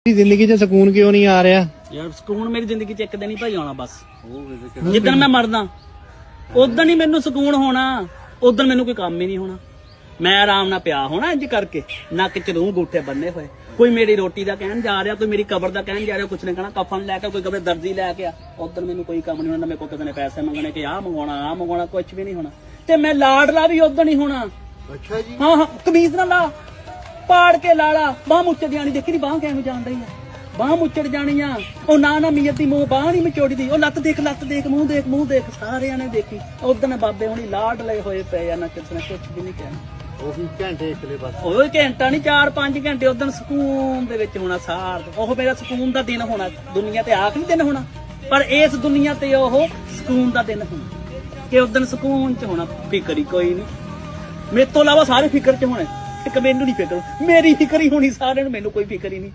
ਜ਼ਿੰਦਗੀ 'ਚ ਸਕੂਨ ਕਿਉਂ ਨਹੀਂ ਆ ਰਿਹਾ? ਯਾਰ ਸਕੂਨ ਮੇਰੀ ਜ਼ਿੰਦਗੀ 'ਚ ਇੱਕ ਦਿਨ ਹੀ ਭਾਈ ਆਉਣਾ ਬਸ। ਜਿੱਦਣ ਮੈਂ ਮਰਦਾ ਉਦੋਂ ਹੀ ਮੈਨੂੰ ਸਕੂਨ ਹੋਣਾ। ਉਦੋਂ ਮੈਨੂੰ ਕੋਈ ਕੰਮ ਹੀ ਨਹੀਂ ਹੋਣਾ। ਮੈਂ ਆਰਾਮ ਨਾਲ ਪਿਆ ਹੋਣਾ ਇੰਜ ਕਰਕੇ, ਨੱਕ 'ਚ ਰੂਹ ਗੂਠੇ ਬੰਨੇ ਹੋਏ। ਕੋਈ ਮੇਰੀ ਰੋਟੀ ਦਾ ਕਹਿਣ ਜਾ ਰਿਹਾ, ਕੋਈ ਮੇਰੀ ਕਬਰ ਦਾ ਕਹਿਣ ਜਾ ਰਿਹਾ। ਕੁਛ ਨੇ ਕਹਿਣਾ ਕਫਨ ਲੈ ਕੇ, ਕੋਈ ਕਵੇ ਦਰਜੀ ਲੈ ਕੇ ਆ। ਉਦੋਂ ਮੈਨੂੰ ਕੋਈ ਕੰਮ ਨਹੀਂ ਹੋਣਾ। ਮੇਰੇ ਕੋਲ ਕਿਸੇ ਨੇ ਪੈਸੇ ਮੰਗਣੇ ਕਿ ਆਹ ਮੰਗਵਾਉਣਾ ਕੁਛ ਵੀ ਨਹੀਂ ਹੋਣਾ। ਤੇ ਮੈਂ ਲਾਡਲਾ ਵੀ ਉਦੋਂ ਹੀ ਹੋਣਾ। ਅੱਛਾ ਜੀ। ਹਾਂ ਕਮੀਜ਼ ਨਾਲ ਲਾ ਪਾੜ ਕੇ ਲਾਲਾ ਬਾਹ ਮੁੱਚੜ ਜਾਣੀ। ਦੇਖੀ ਨੀ ਬਾਹ ਕਿਵੇਂ ਜਾਣ ਰਹੀ ਆ, ਬਾਹ ਮੁੱਚੜ ਜਾਣੀ ਆ। ਉਹ ਨਾ ਮੀਅਤ ਦੀ ਮੂੰਹ ਬਾਹ ਨਹੀਂ ਮਚੋੜਦੀ। ਉਹ ਲੱਤ ਦੇਖ ਮੂੰਹ ਦੇਖ ਸਾਰਿਆਂ ਨੇ ਦੇਖੀ। ਉਦੋਂ ਬਾਬੇ ਹੁਣੀ ਲਾਡ ਲਏ ਹੋਏ ਪਏ ਆ। ਨਾ ਕਿਸੇ ਨੇ ਕੁਛ ਵੀ ਨਹੀਂ ਕਹਿਣਾ। ਉਹੀ ਘੰਟੇ ਇਕਲੇ ਬਸ। ਉਹ ਘੰਟਾ ਨਹੀਂ 4-5 ਘੰਟੇ ਉਦੋਂ ਸਕੂਨ ਦੇ ਵਿੱਚ ਹੋਣਾ। ਸਾਰ ਉਹ ਮੇਰਾ ਸਕੂਨ ਦਾ ਦਿਨ ਹੋਣਾ। ਦੁਨੀਆ ਤੇ ਆਖਰੀ ਦਿਨ ਹੋਣਾ, ਪਰ ਇਸ ਦੁਨੀਆ ਤੇ ਉਹ ਸਕੂਨ ਦਾ ਦਿਨ ਹੋਣਾ ਕਿ ਉਦੋਂ ਸਕੂਨ ਚ ਹੋਣਾ। ਫਿਕਰ ਹੀ ਕੋਈ ਨਹੀਂ। ਮੇਰੇ ਤੋਂ ਇਲਾਵਾ ਸਾਰੇ ਫਿਕਰ ਚ ਹੋਣੇ। ਇੱਕ ਮੈਨੂੰ ਨਹੀਂ ਫਿਕਰ, ਮੇਰੀ ਫਿਕਰ ਹੀ ਹੋਣੀ ਸਾਰਿਆਂ ਨੂੰ। ਮੈਨੂੰ ਕੋਈ ਫਿਕਰ ਹੀ ਨਹੀਂ।